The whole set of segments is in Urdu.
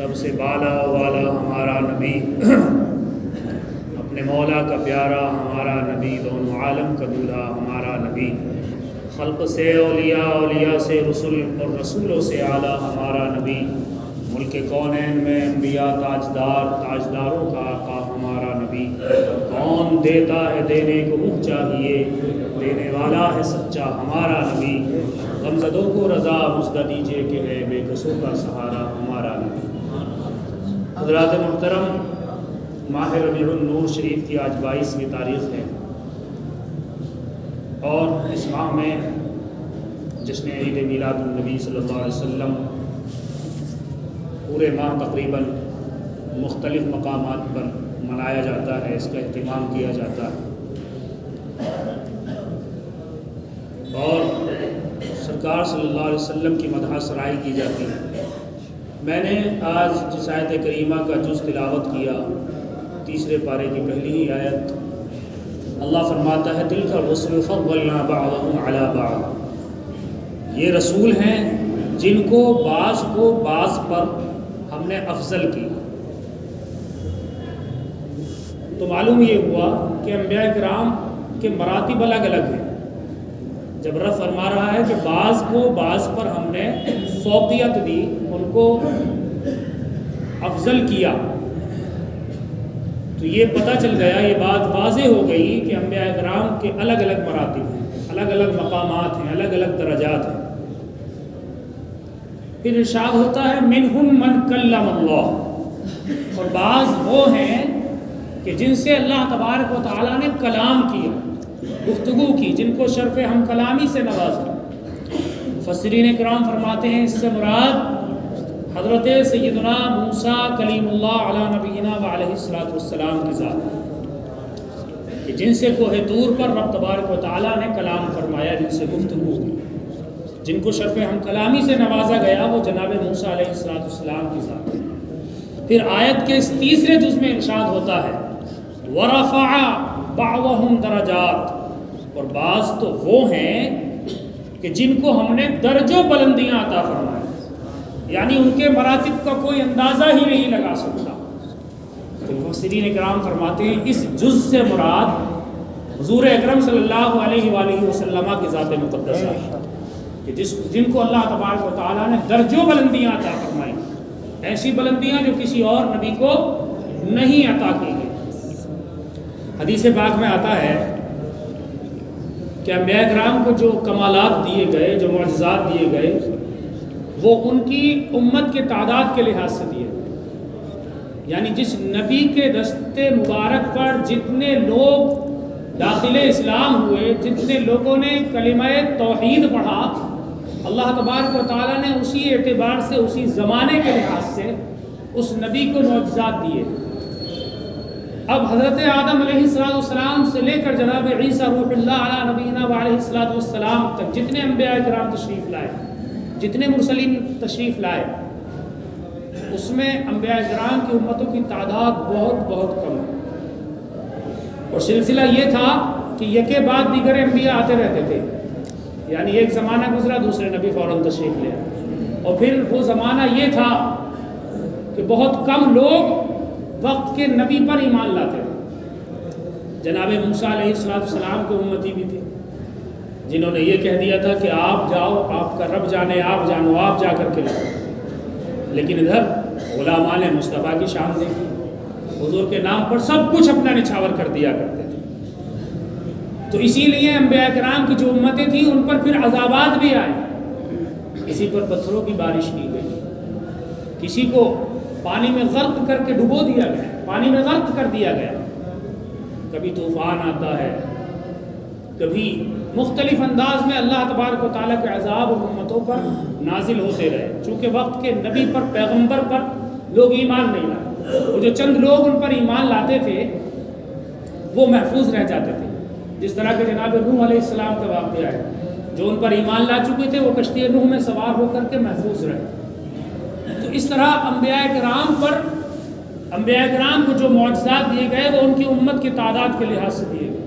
سب سے بالا والا ہمارا نبی، اپنے مولا کا پیارا ہمارا نبی، دونوں عالم کا دولہا ہمارا نبی، خلق سے اولیاء، اولیاء سے رسول اور رسولوں سے اعلیٰ ہمارا نبی، ملک کونین میں انبیاء تاجدار، تاجداروں کا آقا ہمارا نبی، کون دیتا ہے دینے کو منہ چاہیے، دینے والا ہے سچا ہمارا نبی، غمزدوں کو رضا مژدہ دیجیے کہ ہے بے کسوں کا سہارا ہمارا نبی۔ حضرات محترم، ماہ ربیع النور شریف کی آج 22ویں تاریخ ہے، اور اس ماہ میں جشن عید میلاد النبی صلی اللہ علیہ وسلم پورے ماہ تقریباً مختلف مقامات پر منایا جاتا ہے، اس کا اہتمام کیا جاتا ہے، اور سرکار صلی اللہ علیہ وسلم کی مدح سرائی کی جاتی ہے۔ میں نے آج جس آیت کریمہ کا جز تلاوت کیا، تیسرے پارے کی پہلی ہی آیت، اللہ فرماتا ہے تِلْكَ الرُّسُلُ فَضَّلْنَا بَعْضَهُمْ عَلَى بَعْضٍ، یہ رسول ہیں جن کو بعض پر ہم نے افضل کی۔ تو معلوم یہ ہوا کہ انبیاء کرام کے مراتب الگ الگ ہیں۔ جب رب فرما رہا ہے کہ بعض کو بعض پر ہم نے فوقیت دی، ان کو افضل کیا، تو یہ پتہ چل گیا، یہ بات واضح ہو گئی کہ انبیاء کرام کے الگ الگ مراتب ہیں، الگ الگ مقامات ہیں، الگ الگ درجات ہیں۔ پھر ارشاد ہوتا ہے منہم من کلم اللہ، اور بعض وہ ہیں کہ جن سے اللہ تبارک و تعالیٰ نے کلام کیا، گفتگو کی، جن کو شرف ہم کلامی سے نوازا۔ مفسرین کرام فرماتے ہیں اس سے مراد حضرت سیدنا موسیٰ کلیم اللہ علی نبینا وعلیہ الصلوۃ والسلام کی ذات، کہ جن سے کوہ طور پر رب تبارک و تعالیٰ نے کلام فرمایا، جن سے گفتگو کی، جن کو شرف ہم کلامی سے نوازا گیا، وہ جناب موسیٰ علیہ الصلوۃ والسلام کی ذات ہے۔ پھر آیت کے اس تیسرے جز میں ارشاد ہوتا ہے وَرَفَعَ بَعْضَهُمْ دَرَجَاتٍ، اور بعض تو وہ ہیں کہ جن کو ہم نے درجوں بلندیاں عطا فرمائیں، یعنی ان کے مراتب کا کوئی اندازہ ہی نہیں لگا سکتا۔ تو مفسرین کرام فرماتے ہیں اس جز سے مراد حضور اکرم صلی اللہ علیہ وآلہ وسلم کی ذات مقدسہ ہے، کہ جن کو اللہ تبارک و تعالیٰ نے درجوں بلندیاں عطا فرمائیں، ایسی بلندیاں جو کسی اور نبی کو نہیں عطا کی گئی۔ حدیث پاک میں آتا ہے کہ انبیاء کرام کو جو کمالات دیے گئے، جو معجزات دیے گئے، وہ ان کی امت کے تعداد کے لحاظ سے دیے گئے، یعنی جس نبی کے دست مبارک پر جتنے لوگ داخل اسلام ہوئے، جتنے لوگوں نے کلمہ توحید پڑھا، اللہ تبارک و تعالیٰ نے اسی اعتبار سے، اسی زمانے کے لحاظ سے اس نبی کو معجزات دیے۔ اب حضرت آدم علیہ السلام سے لے کر جناب عیسیٰ روح اللہ علی نبینا وعلیہ السلام تک جتنے انبیاء کرام تشریف لائے، جتنے مرسلین تشریف لائے، اس میں انبیاء کرام کی امتوں کی تعداد بہت بہت کم ہے، اور سلسلہ یہ تھا کہ یکے بعد دیگر انبیاء آتے رہتے تھے، یعنی ایک زمانہ گزرا دوسرے نبی فوراً تشریف لے آئے، اور پھر وہ زمانہ یہ تھا کہ بہت کم لوگ وقت کے نبی پر ایمان لاتے تھے۔ جناب موسیٰ علیہ السلام کے امتی بھی تھے جنہوں نے یہ کہہ دیا تھا کہ آپ جاؤ، آپ کا رب جانے، آپ جانو، آپ جا کر کے لاؤ، لیکن ادھر غلامان مصطفیٰ کی شان دیکھی، حضور کے نام پر سب کچھ اپنا نچھاور کر دیا کرتے تھے۔ تو اسی لیے انبیاء کرام کی جو امتیں تھیں ان پر پھر عذابات بھی آئے، کسی پر پتھروں کی بارش کی گئی، کسی کو پانی میں غرق کر کے ڈبو دیا گیا، پانی میں غرق کر دیا گیا، کبھی طوفان آتا ہے، کبھی مختلف انداز میں اللہ تبارک و تعالیٰ کے عذاب امتوں پر نازل ہوتے رہے، چونکہ وقت کے نبی پر، پیغمبر پر لوگ ایمان نہیں لاتے، اور جو چند لوگ ان پر ایمان لاتے تھے وہ محفوظ رہ جاتے تھے، جس طرح کہ جناب نوح علیہ السلام کا واقعہ ہے، جو ان پر ایمان لا چکے تھے وہ کشتی نوح میں سوار ہو کر کے محفوظ رہے۔ تو اس طرح انبیاء کرام کو جو معجزات دیے گئے وہ ان کی امت کی تعداد کے لحاظ سے دیے گئے۔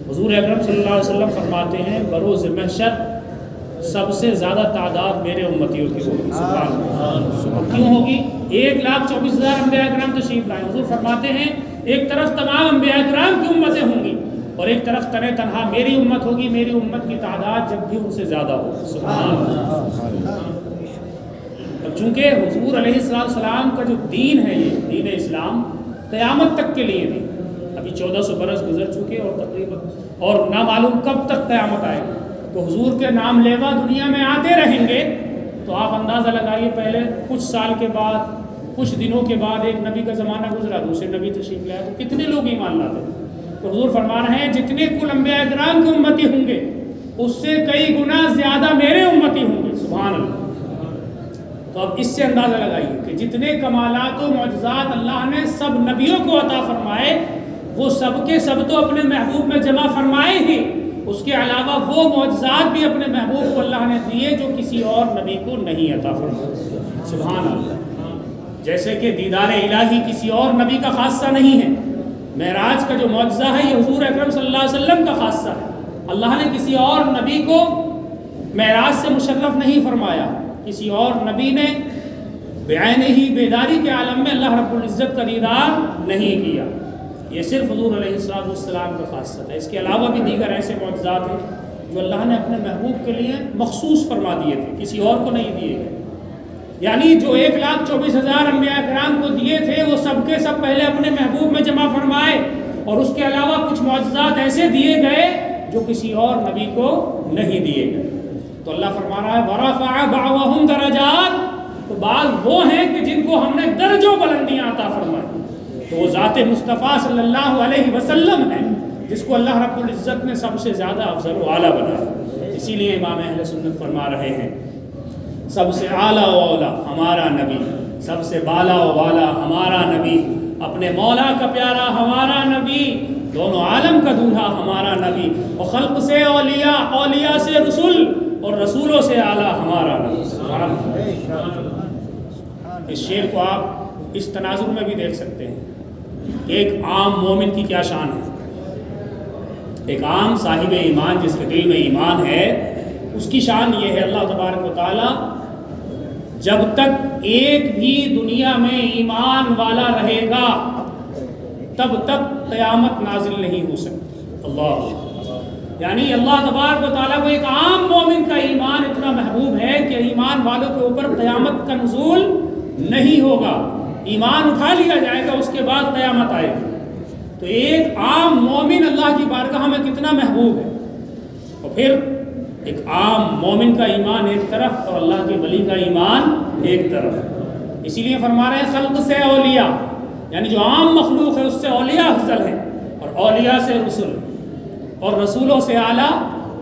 حضور اکرم صلی اللہ علیہ وسلم فرماتے ہیں بروز محشر سب سے زیادہ تعداد میرے امتیوں کی ہوگی. سبحان اللہ. کیوں ہوگی؟ 1,24,000 انبیاء کرام تشریف لائے. حضور فرماتے ہیں ایک طرف تمام انبیاء کرام کی امتیں ہوں گی اور ایک طرف تنہا میری امت ہوگی. میری امت کی تعداد جب بھی ان سے زیادہ ہوگی. سبحان اللہ. اب چونکہ حضور علیہ السلام کا جو دین ہے، یہ دین اسلام قیامت تک کے لیے بھی، ابھی 1400 برس گزر چکے اور تقریباً اور نہ معلوم کب تک قیامت آئے گی. تو حضور کے نام لیوا دنیا میں آتے رہیں گے. تو آپ اندازہ لگائیے، پہلے کچھ سال کے بعد، کچھ دنوں کے بعد ایک نبی کا زمانہ گزرا، دوسرے نبی تشریف لائے، تو کتنے لوگ ایمان لاتے ہیں؟ تو حضور فرما رہے ہیں جتنے کل انبیاء کرام کے امتی ہوں گے اس سے کئی گنا زیادہ میرے امتی ہوں گے. سبحان اللہ. تو اب اس سے اندازہ لگائیے کہ جتنے کمالات و معجزات اللہ نے سب نبیوں کو عطا فرمائے وہ سب کے سب تو اپنے محبوب میں جمع فرمائے ہی، اس کے علاوہ وہ معجزات بھی اپنے محبوب کو اللہ نے دیے جو کسی اور نبی کو نہیں عطا فرمائے. سبحان اللہ. جیسے کہ دیدار الہی کسی اور نبی کا خاصہ نہیں ہے. معراج کا جو معجزہ ہے یہ حضور اکرم صلی اللہ علیہ وسلم کا خاصہ ہے. اللہ نے کسی اور نبی کو معراج سے مشرف نہیں فرمایا. کسی اور نبی نے بعینہ ہی بیداری کے عالم میں اللہ رب العزت کا دیدار نہیں کیا. یہ صرف حضور علیہ السلام کا خاصہ ہے. اس کے علاوہ بھی دیگر ایسے معجزات ہیں جو اللہ نے اپنے محبوب کے لیے مخصوص فرما دیے تھے، کسی اور کو نہیں دیے گئے. یعنی جو 1,24,000 انبیاء کرام کو دیے تھے وہ سب کے سب پہلے اپنے محبوب میں جمع فرمائے، اور اس کے علاوہ کچھ معجزات ایسے دیے گئے جو کسی اور نبی کو نہیں دیے گئے. تو اللہ فرما رہا ہے وَرَفَعَ بَعْضَهُمْ دَرَجَاتٍ. تو بعض وہ ہیں کہ جن کو ہم نے درجوں بلندیاں عطا فرمائی. تو وہ ذات مصطفیٰ صلی اللہ علیہ وسلم ہے جس کو اللہ رب العزت نے سب سے زیادہ افضل و اعلیٰ بنایا. اسی لیے امام اہل سنت فرما رہے ہیں سب سے اعلیٰ و اولیٰ ہمارا نبی، سب سے بالا و والا ہمارا نبی، اپنے مولا کا پیارا ہمارا نبی، دونوں عالم کا دولہا ہمارا نبی، اور خلق سے اولیاء، اولیاء سے رسول، اور رسولوں سے اعلیٰ ہمارا نبی. اس شعر کو آپ اس تناظر میں بھی دیکھ سکتے ہیں کہ ایک عام مومن کی کیا شان ہے. ایک عام صاحب ایمان جس کے دل میں ایمان ہے اس کی شان یہ ہے اللہ تبارک و تعالی جب تک ایک بھی دنیا میں ایمان والا رہے گا تب تک قیامت نازل نہیں ہو سکتی. اللہ یعنی اللہ تبارک و تعالیٰ کو ایک عام مومن کا ایمان اتنا محبوب ہے کہ ایمان والوں کے اوپر قیامت کا نزول نہیں ہوگا. ایمان اٹھا لیا جائے گا، اس کے بعد قیامت آئے گی. تو ایک عام مومن اللہ کی بارگاہ میں کتنا محبوب ہے. اور پھر ایک عام مومن کا ایمان ایک طرف اور اللہ کے ولی کا ایمان ایک طرف. اسی لیے فرما رہے ہیں خلق سے اولیاء، یعنی جو عام مخلوق ہے اس سے اولیاء افضل ہے، اور اولیاء سے رسول، اور رسولوں سے اعلیٰ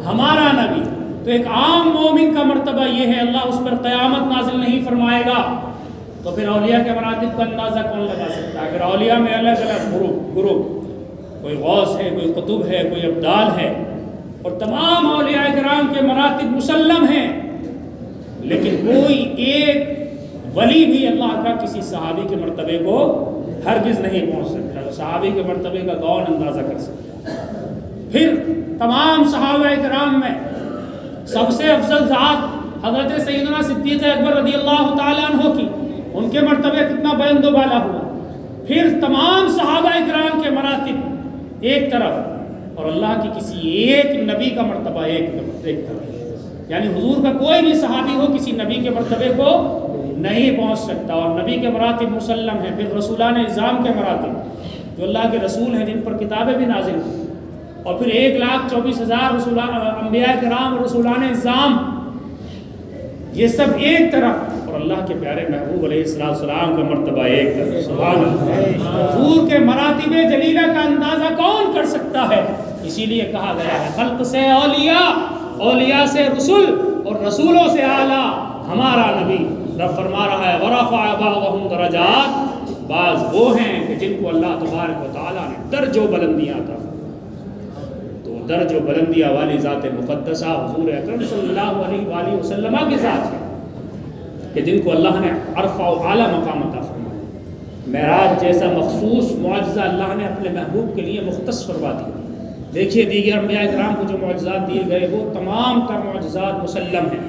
ہمارا نبی. تو ایک عام مومن کا مرتبہ یہ ہے، اللہ اس پر قیامت نازل نہیں فرمائے گا. تو پھر اولیاء کے مراتب کا اندازہ کون لگا سکتا ہے؟ اگر اولیاء میں الگ الگ گروپ، کوئی غوث ہے، کوئی قطب ہے، کوئی ابدال ہے، اور تمام اولیاء کرام کے مراتب مسلم ہیں، لیکن کوئی ایک ولی بھی اللہ کا کسی صحابی کے مرتبے کو ہرگز نہیں پہنچ سکتا. صحابی کے مرتبے کا کون اندازہ کر سکتا ہے؟ پھر تمام صحابہ کرام میں سب سے افضل ذات حضرت سیدنا صدیق اکبر رضی اللہ تعالیٰ عنہ کی، ان کے مرتبے کتنا بلند و بالا ہوا. پھر تمام صحابہ کرام کے مراتب ایک طرف اور اللہ کی کسی ایک نبی کا مرتبہ ایک طرف. یعنی حضور کا کوئی بھی صحابی ہو کسی نبی کے مرتبے کو نہیں پہنچ سکتا. اور نبی کے مراتب مسلم ہیں. پھر رسولان اعظام کے مراتب جو اللہ کے رسول ہیں جن پر کتابیں بھی نازل ہوئی، اور پھر 1,24,000 انبیاء کرام اور رسولان اعظام، یہ سب ایک طرف اور اللہ کے پیارے محبوب علیہ السلام کا مرتبہ ایک طرف. سبحان اللہ. حضور کے مراتب جلیلہ کا اندازہ کون کر سکتا ہے؟ اسی لیے کہا گیا ہے خلق سے اولیاء، اولیاء سے رسول، اور رسولوں سے اعلیٰ ہمارا نبی. رب فرما رہا ہے وَرَفَعَ بَعْضَهُمْ دَرَجَاتٍ. بعض وہ ہیں کہ جن کو اللہ تبارک و تعالیٰ نے درج و بلندیاں عطا فرمائیں. تو درج و بلندیاں والی ذات مقدسہ حضور اکرم صلی اللہ علیہ وآلہ وسلم کے ذات ہے کہ جن کو اللہ نے عرفہ و اعلیٰ مقام عطا فرمایا. معراج جیسا مخصوص معجزہ اللہ نے اپنے محبوب کے لیے مختص فرما دیا. دیکھیے دیگر انبیاء کرام کو جو معجزات دیے گئے وہ تمام تر معجزات مسلم ہیں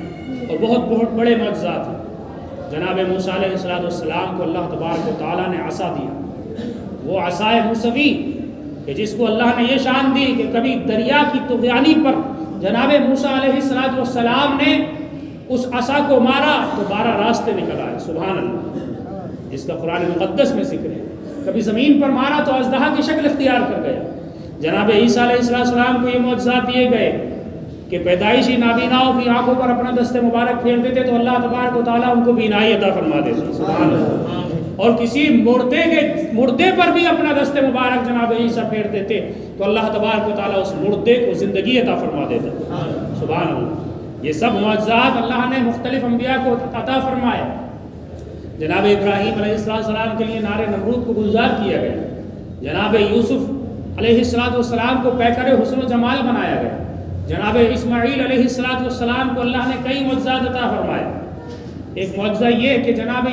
اور بہت بہت بڑے معجزات ہیں۔ جناب موسیٰ علیہ السلام کو اللہ تبارک و تعالیٰ نے عصا دیا، وہ عصائے موسوی کہ جس کو اللہ نے یہ شان دی کہ کبھی دریا کی طغیانی پر جناب موسیٰ علیہ السلام نے اس عصا کو مارا تو 12 راستے نکل آئے، سبحان اللہ، جس کا قرآن مقدس میں ذکر ہے۔ کبھی زمین پر مارا تو اژدہا کی شکل اختیار کر گیا۔ جناب عیسیٰ علیہ السلام کو یہ معجزات دیے گئے کہ پیدائشی نابیناؤں کی آنکھوں پر اپنا دست مبارک پھیر دیتے تو اللہ تبارک و تعالیٰ ان کو بینائی عطا فرما دیتے، سبحان اللہ۔ اور کسی مردے پر بھی اپنا دست مبارک جناب عیسیٰ پھیر دیتے تو اللہ تبارک و تعالیٰ اس مردے کو زندگی عطا فرما دیتا، سبحان اللہ۔ یہ سب معجزات اللہ نے مختلف انبیاء کو عطا فرمائے۔ جناب ابراہیم علیہ السلام کے لیے نار نمرود کو گلزار کیا گیا، جناب یوسف علیہ السلام کو پیکر حسن و جمال بنایا گیا، جناب اسماعیل علیہ السلام کو اللہ نے کئی معجزات عطا فرمائے۔ ایک معجزہ یہ کہ جناب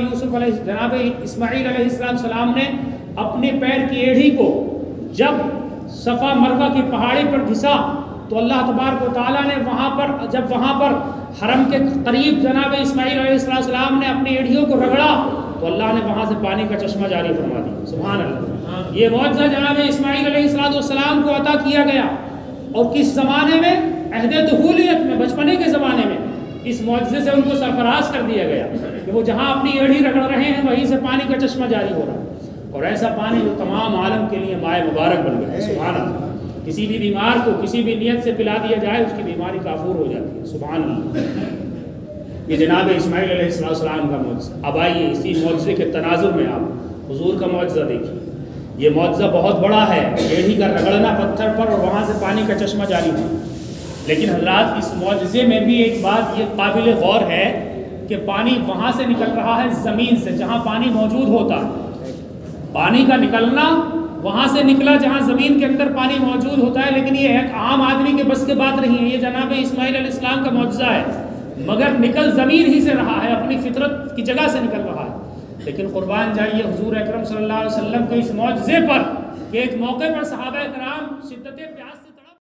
اسماعیل علیہ السلام نے اپنے پیر کی ایڑھی کو جب صفا مروہ کی پہاڑی پر گھسا تو اللہ تبارک و تعالیٰ نے وہاں پر حرم کے قریب جناب اسماعیل علیہ السلام نے اپنی ایڑھیوں کو رگڑا تو اللہ نے وہاں سے پانی کا چشمہ جاری فرما دیا، سبحان اللہ۔ یہ معجزہ جناب اسماعیل علیہ السلام کو عطا کیا گیا، اور کس زمانے میں؟ عہد طفولیت میں، بچپنے کے زمانے میں اس معجزے سے ان کو سرفراز کر دیا گیا کہ وہ جہاں اپنی ایڑھی رگڑ رہے ہیں وہیں سے پانی کا چشمہ جاری ہو رہا ہے، اور ایسا پانی جو تمام عالم کے لیے مائے مبارک بن گیا ہے، سبحان اللہ۔ کسی بھی بیمار کو کسی بھی نیت سے پلا دیا جائے اس کی بیماری کافور ہو جاتی ہے، سبحان اللہ۔ یہ جناب اسماعیل علیہ السلام کا معجزہ۔ اب آئیے اسی معجزے کے تناظر میں آپ حضور کا معجزہ دیکھیے۔ یہ معجزہ بہت بڑا ہے، ایڑھی کا رگڑنا پتھر پر اور وہاں سے پانی کا چشمہ جاری ہوا، لیکن حضرات اس معجزے میں بھی ایک بات یہ قابل غور ہے کہ پانی وہاں سے نکل رہا ہے زمین سے جہاں پانی موجود ہوتا ہے، پانی کا نکلنا وہاں سے نکلا جہاں زمین کے اندر پانی موجود ہوتا ہے، لیکن یہ ایک عام آدمی کے بس کے بات نہیں ہے، یہ جناب اسماعیل علیہ السلام کا معجزہ ہے، مگر نکل زمین ہی سے رہا ہے، اپنی فطرت کی جگہ سے نکل رہا ہے۔ لیکن قربان جائیے حضور اکرم صلی اللہ علیہ وسلم کے اس معجزے پر کہ ایک موقع پر صحابہ کرام شدت